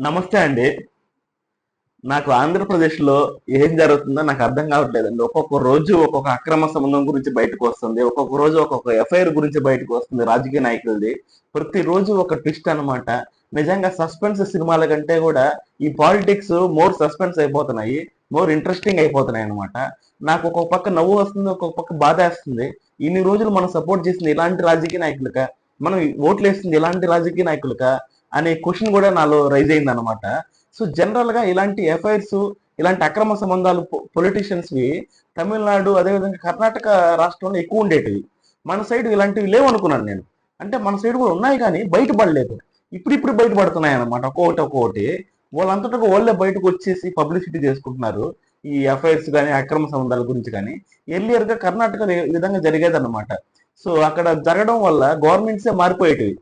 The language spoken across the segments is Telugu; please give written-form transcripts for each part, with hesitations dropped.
నమస్తే అండి. నాకు ఆంధ్రప్రదేశ్‌లో ఏం జరుగుతుందో నాకు అర్థం కావట్లేదండి. ఒక్కొక్క రోజు ఒక్కొక్క అక్రమ సంబంధం గురించి బయటకు వస్తుంది. ఒక్కొక్క రోజు ఒక్కొక్క ఎఫ్ఐఆర్ గురించి బయటకు వస్తుంది రాజకీయ నాయకులది. ప్రతిరోజు ఒక ట్విస్ట్ అన్నమాట. నిజంగా సస్పెన్స్ సినిమాల కంటే కూడా ఈ పాలిటిక్స్ మోర్ సస్పెన్స్ అయిపోతున్నాయి. మోర్ ఇంట్రెస్టింగ్ అయిపోతున్నాయి అన్నమాట. నాకు ఒక్కొక్క పక్క నవ్వు వస్తుంది. ఒక్కొక్క పక్క బాధేస్తుంది. ఇన్ని రోజులు మనం సపోర్ట్ చేసింది ఇలాంటి రాజకీయ నాయకులకా? మనం ఓట్లేసింది ఇలాంటి రాజకీయ నాయకులకా? అనే క్వశ్చన్ కూడా నాలో రైజ్ అయిందన్నమాట. సో జనరల్ గా ఇలాంటి ఎఫ్ఐఆర్స్, ఇలాంటి అక్రమ సంబంధాలు పొలిటీషియన్స్ వి తమిళనాడు అదేవిధంగా కర్ణాటక రాష్ట్రంలో ఎక్కువ ఉండేటివి. మన సైడ్ ఇలాంటివి లేవనుకున్నాను నేను. అంటే మన సైడ్ కూడా ఉన్నాయి కానీ బయటపడలేదు. ఇప్పుడిప్పుడు బయటపడుతున్నాయి అన్నమాట, ఒక్కొక్కటి ఒక్కొక్కటి. వాళ్ళంతటా వాళ్ళే బయటకు వచ్చేసి పబ్లిసిటీ చేసుకుంటున్నారు ఈ ఎఫ్ఐఆర్స్ కానీ అక్రమ సంబంధాల గురించి. కానీ ఎర్లియర్ గా కర్ణాటక ఈ విధంగా జరిగేది అనమాట. సో అక్కడ జరగడం వల్ల గవర్నమెంట్సే మారిపోయేటివి.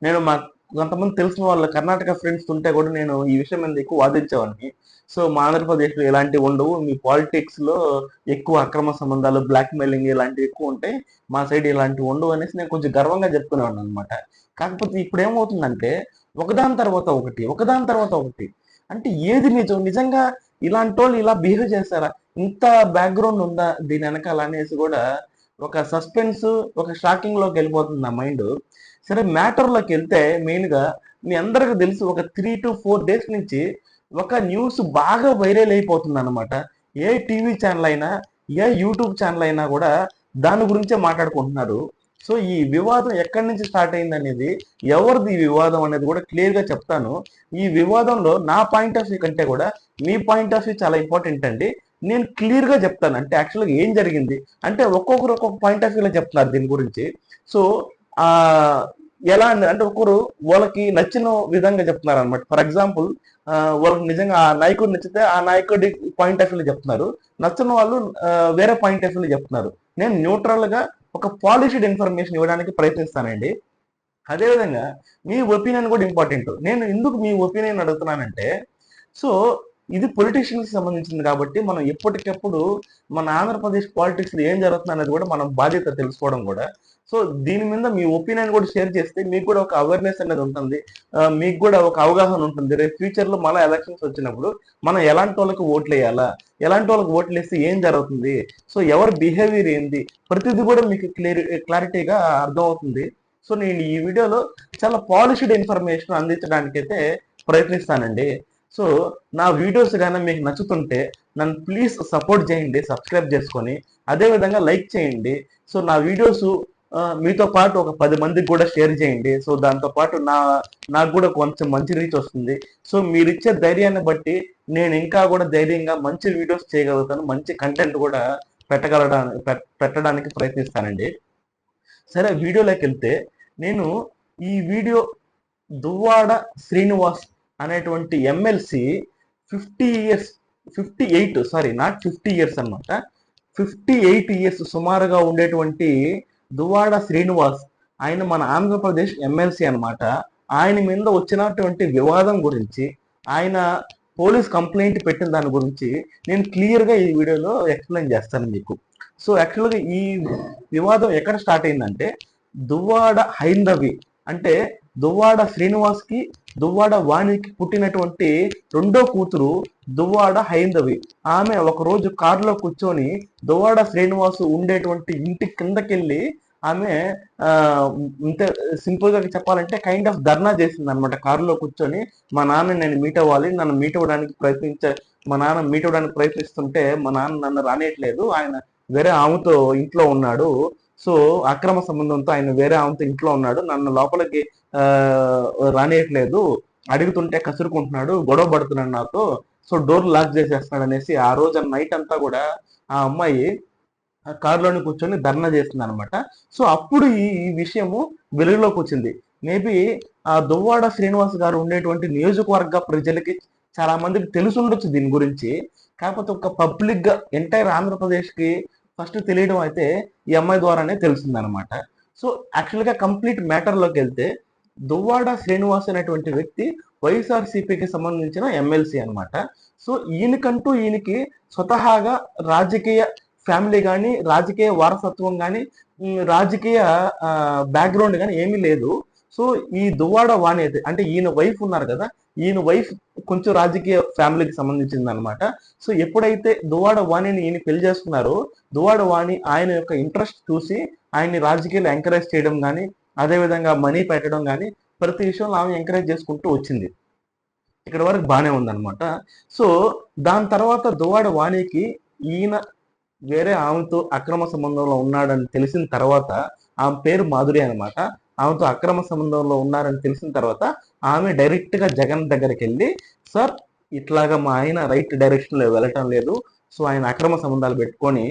నేను మా కొంతమంది తెలిసిన వాళ్ళ కర్ణాటక ఫ్రెండ్స్ ఉంటే కూడా నేను ఈ విషయం మీద ఎక్కువ వాదించేవాడిని. సో మా ఆంధ్రప్రదేశ్లో ఇలాంటివి ఉండవు, మీ పాలిటిక్స్ లో ఎక్కువ అక్రమ సంబంధాలు, బ్లాక్ మెయిలింగ్ ఇలాంటివి ఎక్కువ ఉంటాయి, మా సైడ్ ఇలాంటివి ఉండవు అనేసి నేను కొంచెం గర్వంగా చెప్పుకునేవాడిని అనమాట. కాకపోతే ఇప్పుడు ఏమవుతుందంటే ఒకదాని తర్వాత ఒకటి, ఒకదాని తర్వాత ఒకటి. అంటే ఏది నిజం? నిజంగా ఇలాంటి వాళ్ళు ఇలా బిహేవ్ చేస్తారా? ఇంత బ్యాక్గ్రౌండ్ ఉందా దీని వెనకాల అనేసి కూడా ఒక సస్పెన్స్, ఒక షాకింగ్ లోకి వెళ్ళిపోతుంది నా మైండ్. సరే మ్యాటర్లోకి వెళ్తే మెయిన్ గా మీ అందరికి తెలుసు, ఒక 3 to 4 days నుంచి ఒక న్యూస్ బాగా వైరల్ అయిపోతుంది అనమాట. ఏ టీవీ ఛానల్ అయినా, ఏ యూట్యూబ్ ఛానల్ అయినా కూడా దాని గురించే మాట్లాడుకుంటున్నారు. సో ఈ వివాదం ఎక్కడి నుంచి స్టార్ట్ అయింది అనేది, ఎవరిది ఈ వివాదం అనేది కూడా క్లియర్ గా చెప్తాను. ఈ వివాదంలో నా పాయింట్ ఆఫ్ వ్యూ కంటే కూడా మీ పాయింట్ ఆఫ్ వ్యూ చాలా ఇంపార్టెంట్ అండి. నేను క్లియర్ గా చెప్తాను అంటే యాక్చువల్గా ఏం జరిగింది అంటే, ఒక్కొక్కరు ఒక్కొక్క పాయింట్ ఆఫ్ వ్యూలో చెప్తున్నారు దీని గురించి. సో ఆ ఎలా అంటే ఒక్కరు వాళ్ళకి నచ్చిన విధంగా చెప్తున్నారు అనమాట. ఫర్ ఎగ్జాంపుల్ వాళ్ళకి నిజంగా ఆ నాయకుడు నచ్చితే ఆ నాయకుడి పాయింట్ ఆఫ్ వ్యూలో చెప్తున్నారు, నచ్చిన వాళ్ళు వేరే పాయింట్ ఆఫ్ వ్యూలో చెప్తున్నారు. నేను న్యూట్రల్ గా ఒక పాలిష్డ్ ఇన్ఫర్మేషన్ ఇవ్వడానికి ప్రయత్నిస్తానండి. అదేవిధంగా మీ ఒపీనియన్ కూడా ఇంపార్టెంట్. నేను ఎందుకు మీ ఒపీనియన్ అడుగుతున్నానంటే, సో ఇది పొలిటీషియన్స్ సంబంధించింది కాబట్టి మనం ఎప్పటికప్పుడు మన ఆంధ్రప్రదేశ్ పాలిటిక్స్ లో ఏం జరుగుతుంది అనేది కూడా మనం బాధ్యత తెలుసుకోవడం కూడా. సో దీని మీద మీ ఒపీనియన్ కూడా షేర్ చేస్తే మీకు కూడా ఒక అవేర్నెస్ అనేది ఉంటుంది, మీకు కూడా ఒక అవగాహన ఉంటుంది. రేపు ఫ్యూచర్ లో మళ్ళీ ఎలక్షన్స్ వచ్చినప్పుడు మనం ఎలాంటి వాళ్ళకి ఓట్లు వేయాలా, ఎలాంటి వాళ్ళకి ఓట్లు వేస్తే ఏం జరుగుతుంది, సో ఎవరి బిహేవియర్ ఏంది, ప్రతిదీ కూడా మీకు క్లారిటీగా అర్థమవుతుంది. సో నేను ఈ వీడియోలో చాలా పాలిష్డ్ ఇన్ఫర్మేషన్ అందించడానికి అయితే ప్రయత్నిస్తానండి. సో నా వీడియోస్ కానీ మీకు నచ్చుతుంటే నన్ను ప్లీజ్ సపోర్ట్ చేయండి, సబ్స్క్రైబ్ చేసుకొని అదేవిధంగా లైక్ చేయండి. సో నా వీడియోస్ మీతో పాటు ఒక 10 మందికి కూడా షేర్ చేయండి. సో దాంతో పాటు నాకు కూడా కొంచెం మంచి రీచ్ వస్తుంది. సో మీరు ఇచ్చే ధైర్యాన్ని బట్టి నేను ఇంకా కూడా ధైర్యంగా మంచి వీడియోస్ చేయగలుగుతాను, మంచి కంటెంట్ కూడా పెట్టడానికి ప్రయత్నిస్తానండి. సరే వీడియోలోకి వెళ్తే, నేను ఈ వీడియో దువ్వాడ శ్రీనివాస్ అనేటువంటి MLC 50 years, 58, sorry not 50 years అనమాట, 58 years సుమారుగా ఉండేటువంటి దువ్వాడ శ్రీనివాస్, ఆయన మన ఆంధ్రప్రదేశ్ ఎమ్మెల్సీ అనమాట. ఆయన మీద వచ్చినటువంటి వివాదం గురించి, ఆయన పోలీస్ కంప్లైంట్ పెట్టిన దాని గురించి నేను క్లియర్గా ఈ వీడియోలో ఎక్స్ప్లెయిన్ చేస్తాను మీకు. సో యాక్చువల్గా ఈ వివాదం ఎక్కడ స్టార్ట్ అయిందంటే, దువ్వాడ హైందవి అంటే దువ్వాడ శ్రీనివాస్ కి దువ్వాడ వాణికి పుట్టినటువంటి రెండో కూతురు దువ్వాడ హైందవి. ఆమె ఒక రోజు కారులో కూర్చొని దువ్వాడ శ్రీనివాసు ఉండేటువంటి ఇంటి కిందకెళ్ళి ఆమె ఆ ఇంత సింపుల్ గా చెప్పాలంటే కైండ్ ఆఫ్ ధర్నా చేసింది అనమాట. కారులో కూర్చొని మా నాన్న నేను మీట్ అవ్వాలి, నన్ను మీట్ అవ్వడానికి మా నాన్న మీట్ అవ్వడానికి ప్రయత్నిస్తుంటే మా నాన్న నన్ను రానియట్లేదు, ఆయన వేరే ఆమెతో ఇంట్లో ఉన్నాడు, సో అక్రమ సంబంధంతో ఆయన వేరే ఆమెతో ఇంట్లో ఉన్నాడు, నన్ను లోపలికి రానియట్లేదు, అడుగుతుంటే కసురుకుంటున్నాడు, గొడవ పడుతున్నాడు నాతో, సో డోర్ లాక్ చేసేస్తున్నాడు అనేసి ఆ రోజు నైట్ అంతా కూడా ఆ అమ్మాయి కారులోని కూర్చొని ధర్నా చేస్తుంది అనమాట. సో అప్పుడు ఈ విషయము వెలుగులోకి వచ్చింది. మేబీ ఆ దువ్వాడ శ్రీనివాస్ గారు ఉండేటువంటి నియోజకవర్గ ప్రజలకి చాలా మందికి తెలిసి ఉండొచ్చు దీని గురించి. కాకపోతే ఒక పబ్లిక్ గా ఎంటైర్ ఆంధ్రప్రదేశ్ కి ఫస్ట్ తెలియడం అయితే ఈ అమ్మాయి ద్వారానే తెలిసింది అనమాట. సో యాక్చువల్గా కంప్లీట్ మ్యాటర్లోకి వెళ్తే, దువ్వాడ శ్రీనివాస్ అనేటువంటి వ్యక్తి వైఎస్ఆర్సీపీకి సంబంధించిన ఎమ్మెల్సీ అనమాట. సో ఈయనకి స్వతహాగా రాజకీయ ఫ్యామిలీ కానీ, రాజకీయ వారసత్వం కానీ, రాజకీయ బ్యాక్గ్రౌండ్ కానీ ఏమీ లేదు. సో ఈ దువ్వాడ వాణి అయితే అంటే ఈయన వైఫ్ ఉన్నారు కదా, ఈయన వైఫ్ కొంచెం రాజకీయ ఫ్యామిలీకి సంబంధించింది అనమాట. సో ఎప్పుడైతే దువ్వాడ వాణిని ఈయన పెళ్లి చేసుకున్నారో, దువ్వాడ వాణి ఆయన యొక్క ఇంట్రెస్ట్ చూసి ఆయన్ని రాజకీయాలు ఎంకరేజ్ చేయడం కానీ, అదేవిధంగా మనీ పెట్టడం కానీ, ప్రతి విషయంలో ఆమె ఎంకరేజ్ చేసుకుంటూ వచ్చింది. ఇక్కడ వరకు బాగానే ఉందన్నమాట. సో దాని తర్వాత దువ్వాడ వాణికి ఈయన వేరే ఆమెతో అక్రమ సంబంధంలో ఉన్నాడని తెలిసిన తర్వాత, ఆమె పేరు మాధురి అనమాట, ఆమెతో అక్రమ సంబంధంలో ఉన్నారని తెలిసిన తర్వాత ఆమె డైరెక్ట్ గా జగన్ దగ్గరికి వెళ్ళి, సార్ ఇట్లాగా మా ఆయన రైట్ డైరెక్షన్ లో వెళ్ళటం లేదు, సో ఆయన అక్రమ సంబంధాలు పెట్టుకొని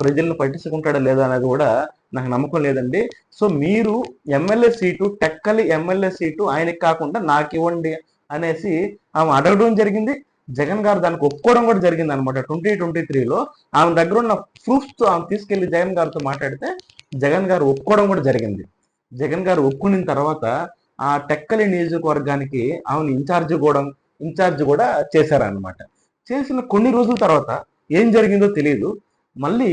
ప్రజలను పట్టించుకుంటాడా లేదా అనేది కూడా నాకు నమ్మకం లేదండి. సో మీరు MLA seat, Tekkali MLA seat ఆయనకి కాకుండా నాకు ఇవ్వండి అనేసి ఆమె అడగడం జరిగింది. జగన్ గారు దానికి ఒప్పుకోవడం కూడా జరిగింది అనమాట. 2023లో ఆమె దగ్గర ఉన్న ప్రూఫ్స్ తో ఆమె తీసుకెళ్లి జగన్ గారితో మాట్లాడితే జగన్ గారు ఒప్పుకోవడం కూడా జరిగింది. జగన్ గారు ఒప్పుకున్న తర్వాత ఆ టెక్కలి నియోజకవర్గానికి ఆమెను ఇన్ఛార్జ్ కూడా చేశారనమాట. చేసిన కొన్ని రోజుల తర్వాత ఏం జరిగిందో తెలియదు, మళ్ళీ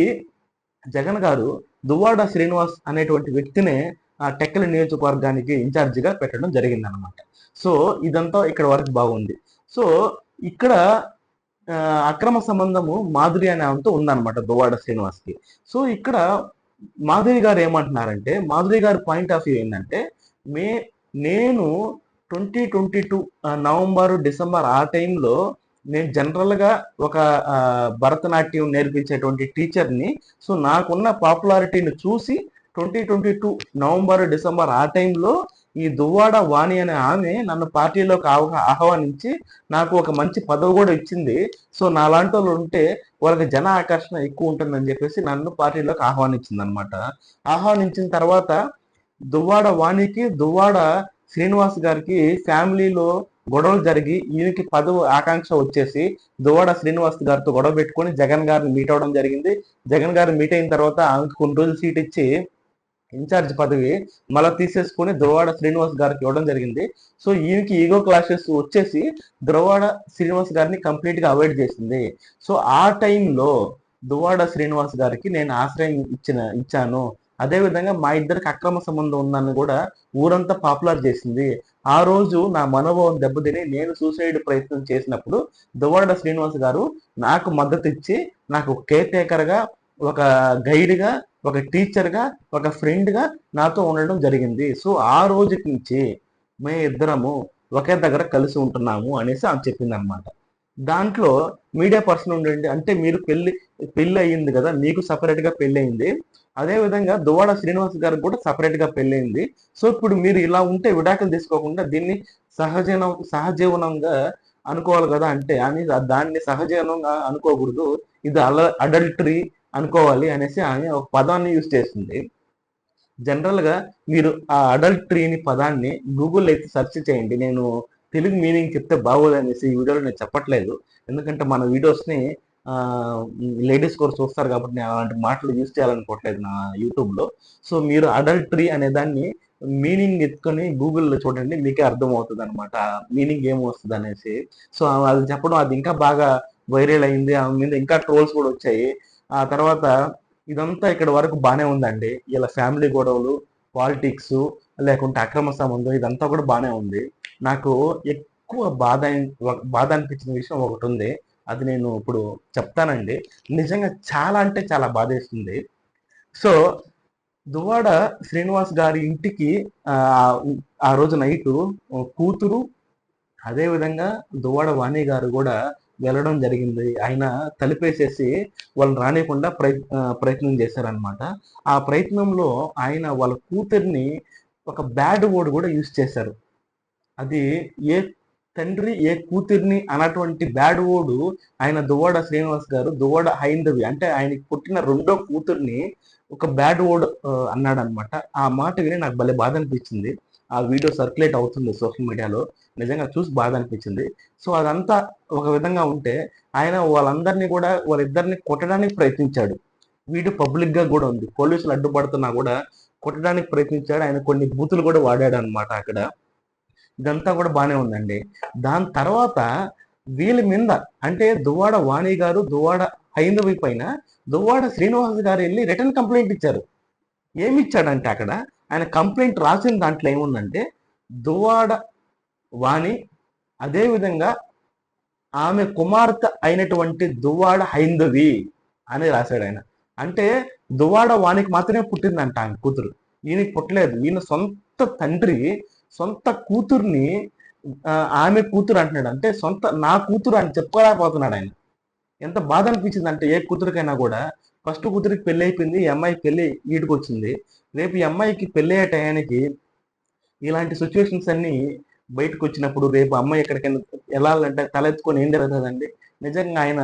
జగన్ గారు దువ్వాడ శ్రీనివాస్ అనేటువంటి వ్యక్తినే ఆ టెక్కలి నియోజకవర్గానికి ఇన్ఛార్జిగా పెట్టడం జరిగింది అనమాట. సో ఇదంతా ఇక్కడ వరకు బాగుంది. సో ఇక్కడ అక్రమ సంబంధము మాధురి అనే ఆమెతో ఉందన్నమాట దువ్వాడ శ్రీనివాస్కి. సో ఇక్కడ మాధురి గారు ఏమంటున్నారంటే, మాధురి గారి పాయింట్ ఆఫ్ వ్యూ ఏంటంటే, నేను 2022 నవంబర్ డిసెంబర్ ఆ టైంలో నేను జనరల్గా ఒక భరతనాట్యం నేర్పించేటువంటి టీచర్ని. సో నాకున్న పాపులారిటీని చూసి 2022 నవంబర్ డిసెంబర్ ఆ టైంలో ఈ దువ్వాడ వాణి అనే ఆమె నన్ను పార్టీలోకి ఆహ్వానించి నాకు ఒక మంచి పదవి కూడా ఇచ్చింది. సో నాలాంటి వాళ్ళు ఉంటే వాళ్ళకి జన ఆకర్షణ ఎక్కువ ఉంటుందని చెప్పేసి నన్ను పార్టీలోకి ఆహ్వానించింది అనమాట. ఆహ్వానించిన తర్వాత దువ్వాడ వాణికి దువ్వాడ శ్రీనివాస్ గారికి ఫ్యామిలీలో గొడవలు జరిగి ఈయనకి పదవి ఆకాంక్ష వచ్చేసి దువ్వాడ శ్రీనివాస్ గారితో గొడవ పెట్టుకొని జగన్ గారిని మీట్ అవ్వడం జరిగింది. జగన్ గారిని మీట్ అయిన తర్వాత ఆమెకు కొన్ని రోజులు సీట్ ఇచ్చి ఇన్ఛార్జ్ పదవి మళ్ళీ తీసేసుకుని దువ్వాడ శ్రీనివాస్ గారికి ఇవ్వడం జరిగింది. సో ఈయనకి ఈగో క్లాషెస్ వచ్చేసి దువ్వాడ శ్రీనివాస్ గారిని కంప్లీట్ గా అవాయిడ్ చేసింది. సో ఆ టైంలో దువ్వాడ శ్రీనివాస్ గారికి నేను ఆశ్రయం ఇచ్చాను. అదేవిధంగా మా ఇద్దరికి అక్రమ సంబంధం ఉందని కూడా ఊరంతా పాపులర్ చేసింది. ఆ రోజు నా మనోభావం దెబ్బతిని నేను సూసైడ్ ప్రయత్నం చేసినప్పుడు దువ్వాడ శ్రీనివాస్ గారు నాకు మద్దతు ఇచ్చి నాకు కేర్ టేకర్ గా, ఒక గైడ్ గా, ఒక టీచర్ గా, ఒక ఫ్రెండ్ గా నాతో ఉండడం జరిగింది. సో ఆ రోజు నుంచి మే ఇద్దరము ఒకే దగ్గర కలిసి ఉంటున్నాము అనేసి ఆమె చెప్పింది అనమాట. దాంట్లో మీడియా పర్సన్ ఉండండి అంటే, మీరు పెళ్లి అయ్యింది కదా, మీకు సపరేట్ గా పెళ్లి అయింది, అదే విధంగా దువ్వాడ శ్రీనివాస్ గారికి కూడా సపరేట్ గా పెళ్ళైంది. సో ఇప్పుడు మీరు ఇలా ఉంటే విడాకులు తీసుకోకుండా దీన్ని సహజీవనంగా అనుకోవాలి కదా అంటే, అని దాన్ని సహజీవనంగా అనుకోకూడదు, ఇది అడల్టరీ అనుకోవాలి అనేసి ఆమె ఒక పదాన్ని యూజ్ చేస్తుంది. జనరల్ గా మీరు ఆ అడల్టరీని పదాన్ని గూగుల్ అయితే సెర్చ్ చేయండి. నేను తెలుగు మీనింగ్ చెప్తే బాగోదు అనేసి ఈ వీడియోలో నేను చెప్పట్లేదు, ఎందుకంటే మన వీడియోస్ ని లేడీస్ కూడా చూస్తారు కాబట్టి నేను అలాంటి మాటలు యూజ్ చేయాలనుకోవట్లేదు నా యూట్యూబ్లో. సో మీరు అడల్టరీ అనే దాన్ని మీనింగ్ ఎత్తుకొని గూగుల్లో చూడండి, మీకే అర్థం అవుతుంది అనమాట మీనింగ్ ఏమొస్తుంది అనేసి. సో అది చెప్పడం అది ఇంకా బాగా వైరల్ అయింది, ఆమె మీద ఇంకా ట్రోల్స్ కూడా వచ్చాయి. ఆ తర్వాత ఇదంతా ఇక్కడ వరకు బాగానే ఉందండి. ఇలా ఫ్యామిలీ గొడవలు, పాలిటిక్స్, లేకుంటే అక్రమ సంబంధం, ఇదంతా కూడా బాగానే ఉంది. నాకు ఎక్కువ బాధ అనిపించిన విషయం ఒకటి ఉంది, అది నేను ఇప్పుడు చెప్తానండి. నిజంగా చాలా అంటే చాలా బాధేస్తుంది. సో దువ్వాడ శ్రీనివాస్ గారి ఇంటికి ఆ రోజు నైటు కూతురు, అదేవిధంగా దువ్వాడ వాణి గారు కూడా వెళ్ళడం జరిగింది. ఆయన తలిపేసేసి వాళ్ళని రానియకుండా ప్రయత్నం చేశారనమాట. ఆ ప్రయత్నంలో ఆయన వాళ్ళ కూతుర్ని ఒక బ్యాడ్ వర్డ్ కూడా యూజ్ చేశారు. అది ఏ తండ్రి ఏ కూతుర్ని అన్నటువంటి బ్యాడ్ వర్డ్ ఆయన దువ్వాడ శ్రీనివాస్ గారు దువ్వాడ హైందవి అంటే ఆయనకి పుట్టిన రెండో కూతుర్ని ఒక బ్యాడ్ వర్డ్ అన్నాడు అనమాట. ఆ మాట విని నాకు భలే బాధ అనిపించింది. ఆ వీడియో సర్క్యులేట్ అవుతుంది సోషల్ మీడియాలో, నిజంగా చూసి బాధ అనిపించింది. సో అదంతా ఒక విధంగా ఉంటే ఆయన వాళ్ళిద్దరిని కొట్టడానికి ప్రయత్నించాడు. వీడియో పబ్లిక్ గా కూడా ఉంది, పోలీసులు అడ్డుపడుతున్నా కూడా కొట్టడానికి ప్రయత్నించాడు. ఆయన కొన్ని బూతులు కూడా వాడాడు అనమాట అక్కడ. ఇదంతా కూడా బాగానే ఉందండి. దాని తర్వాత వీళ్ళ మీద అంటే దువ్వాడ వాణి గారు దువ్వాడ హైందవి పైన దువ్వాడ శ్రీనివాస్ గారు వెళ్ళి రిటర్న్ కంప్లైంట్ ఇచ్చారు. ఏమి ఇచ్చాడంటే అక్కడ ఆయన కంప్లైంట్ రాసిన దాంట్లో ఏముందంటే దువ్వాడ వాణి, అదేవిధంగా ఆమె కుమార్తె అయినటువంటి దువ్వాడ హైందవి అని రాశాడు ఆయన. అంటే దువ్వాడ వానికి మాత్రమే పుట్టిందంట ఆయన కూతురు, ఈయనకి పుట్టలేదు. ఈయన సొంత తండ్రి సొంత కూతుర్ని ఆమె కూతురు అంటున్నాడు. అంటే నా కూతురు అని చెప్పుకోలేకపోతున్నాడు ఆయన. ఎంత బాధ అనిపించింది అంటే ఏ కూతురికైనా కూడా, ఫస్ట్ కూతురికి పెళ్లి అయిపోయింది, ఈ అమ్మాయికి పెళ్లి ఈడికి వచ్చింది. రేపు ఈ అమ్మాయికి పెళ్లి అయ్యే టయానికి ఇలాంటి సిచ్యువేషన్స్ అన్ని బయటకు వచ్చినప్పుడు రేపు అమ్మాయి ఎక్కడికైనా వెళ్ళాలంటే తలెత్తుకొని ఏం జరుగుతుందండి? నిజంగా ఆయన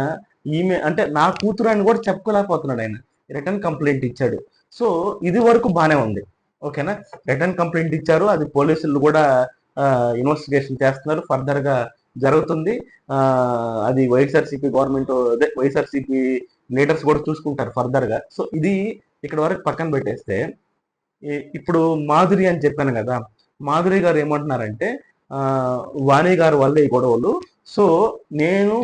ఈమె అంటే నా కూతురు అని కూడా చెప్పుకోలేకపోతున్నాడు ఆయన. రిటర్న్ కంప్లైంట్ ఇచ్చాడు. సో ఇది వరకు బాగానే ఉంది, ఓకేనా. రిటర్న్ కంప్లైంట్ ఇచ్చారు, అది పోలీసులు కూడా ఇన్వెస్టిగేషన్ చేస్తున్నారు, ఫర్దర్ గా జరుగుతుంది. అది వైఎస్ఆర్సీపీ గవర్నమెంట్, అదే వైఎస్ఆర్సీపీ లీడర్స్ కూడా చూసుకుంటారు ఫర్దర్ గా. సో ఇది ఇక్కడ వరకు పక్కన పెట్టేస్తే, ఇప్పుడు మాధురి అని చెప్పాను కదా, మాధురి గారు ఏమంటున్నారంటే వాణి గారి వల్ల ఈ గొడవలు, సో నేను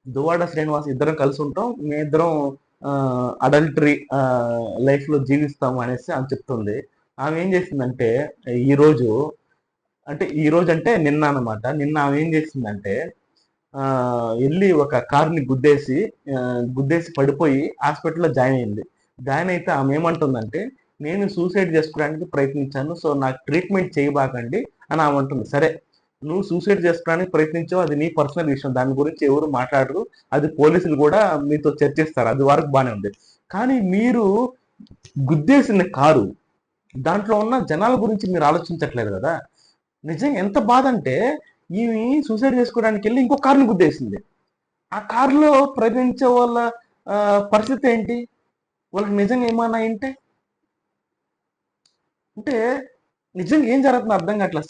దువ్వాడ శ్రీనివాస్ ఇద్దరం కలిసి ఉంటాం, మేమిద్దరం అడల్టరీ లైఫ్ లో జీవిస్తాము అనేసి ఆమె చెప్తుంది. ఆమె ఏం చేసిందంటే ఈ రోజు అంటే నిన్న అనమాట, నిన్న ఆమె ఏం చేసిందంటే వెళ్ళి ఒక కార్ని గుద్దేసి పడిపోయి హాస్పిటల్లో జాయిన్ అయింది. జాయిన్ అయితే ఆమె ఏమంటుందంటే నేను సూసైడ్ చేసుకోవడానికి ప్రయత్నించాను, సో నాకు ట్రీట్మెంట్ చేయబాకండి అని ఆమె అంటుంది. సరే, నువ్వు సూసైడ్ చేసుకోవడానికి ప్రయత్నించావు, అది నీ పర్సనల్ విషయం, దాని గురించి ఎవరు మాట్లాడరు, అది పోలీసులు కూడా మీతో చర్చిస్తారు, అది వరకు బాగానే ఉంది. కానీ మీరు గుద్దేసిన కారు, దాంట్లో ఉన్న జనాల గురించి మీరు ఆలోచించట్లేదు కదా. నిజంగా ఎంత బాధ అంటే ఈమె సూసైడ్ చేసుకోవడానికి వెళ్ళి ఇంకో కారుని గుద్దేసింది. ఆ కారులో ప్రయాణించే వాళ్ళ పరిస్థితి ఏంటి? వాళ్ళకి నిజంగా ఏమన్నా అంటే నిజంగా ఏం జరుగుతుంది అర్థం కావట్లా.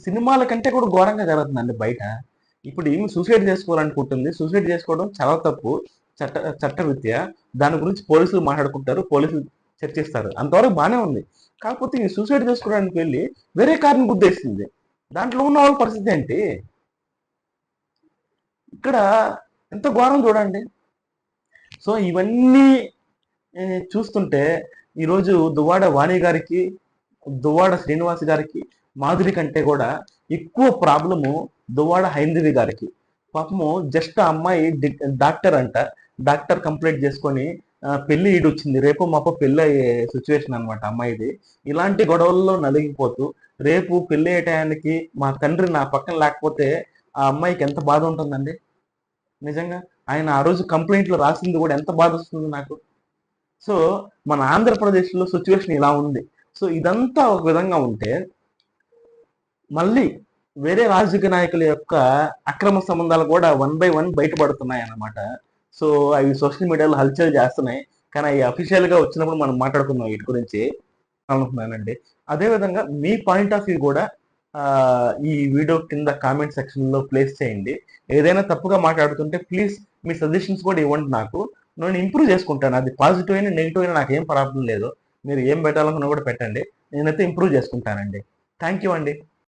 సినిమాల కంటే కూడా ఘోరంగా జరుగుతుందండి బయట. ఇప్పుడు ఈమె సూసైడ్ చేసుకోవాలనుకుంటుంది, సూసైడ్ చేసుకోవడం చాలా తప్పు, చట్టరీత్యా. దాని గురించి పోలీసులు మాట్లాడుకుంటారు, పోలీసులు చర్చిస్తారు, అంతవరకు బాగానే ఉంది. కాకపోతే ఈ సూసైడ్ చేసుకోవడానికి వెళ్ళి వేరే కారుని గుద్దేసింది. దాంట్లో ఉన్న వాళ్ళ పరిస్థితి ఏంటి? ఇక్కడ ఎంత ఘోరం చూడండి. సో ఇవన్నీ చూస్తుంటే ఈరోజు దువ్వాడ వాణి గారికి, దువ్వాడ శ్రీనివాస్ గారికి, మాధురి కంటే కూడా ఎక్కువ ప్రాబ్లము దువ్వాడ హైందవి గారికి. పాపము జస్ట్ ఆ అమ్మాయి డాక్టర్ అంట, డాక్టర్ కంప్లీట్ చేసుకొని పెళ్లి ఈడు వచ్చింది, రేపు మాప పెళ్లి అయ్యే సిచ్యువేషన్ అనమాట అమ్మాయిది. ఇలాంటి గొడవల్లో నలిగిపోతూ రేపు పెళ్లి అయ్యే టయానికి మా తండ్రి నా పక్కన లేకపోతే ఆ అమ్మాయికి ఎంత బాధ ఉంటుందండి. నిజంగా ఆయన ఆ రోజు కంప్లైంట్లు రాసింది కూడా ఎంత బాధ వస్తుంది నాకు. సో మన ఆంధ్రప్రదేశ్లో సిచ్యువేషన్ ఇలా ఉంది. సో ఇదంతా ఒక విధంగా ఉంటే మళ్ళీ వేరే రాజకీయ నాయకుల యొక్క అక్రమ సంబంధాలు కూడా 1 by 1 బయటపడుతున్నాయి అన్నమాట. సో అవి సోషల్ మీడియాలో హల్చల్ చేస్తున్నాయి, కానీ అవి అఫీషియల్ గా వచ్చినప్పుడు మనం మాట్లాడుకుందాం వీటి గురించి అనుకుంటున్నానండి. అదేవిధంగా మీ పాయింట్ ఆఫ్ వ్యూ కూడా ఈ వీడియో కింద కామెంట్ సెక్షన్ లో ప్లేస్ చేయండి. ఏదైనా తప్పుగా మాట్లాడుతుంటే ప్లీజ్ మీ సజెషన్స్ కూడా ఇవ్వండి నాకు, నేను ఇంప్రూవ్ చేసుకుంటాను. అది పాజిటివ్ అయినా నెగిటివ్ అయినా నాకు ఏం ప్రాబ్లం లేదు, మీరు ఏం పెట్టాలనుకున్నా కూడా పెట్టండి, నేనైతే ఇంప్రూవ్ చేసుకుంటానండి. థ్యాంక్ యూ అండి.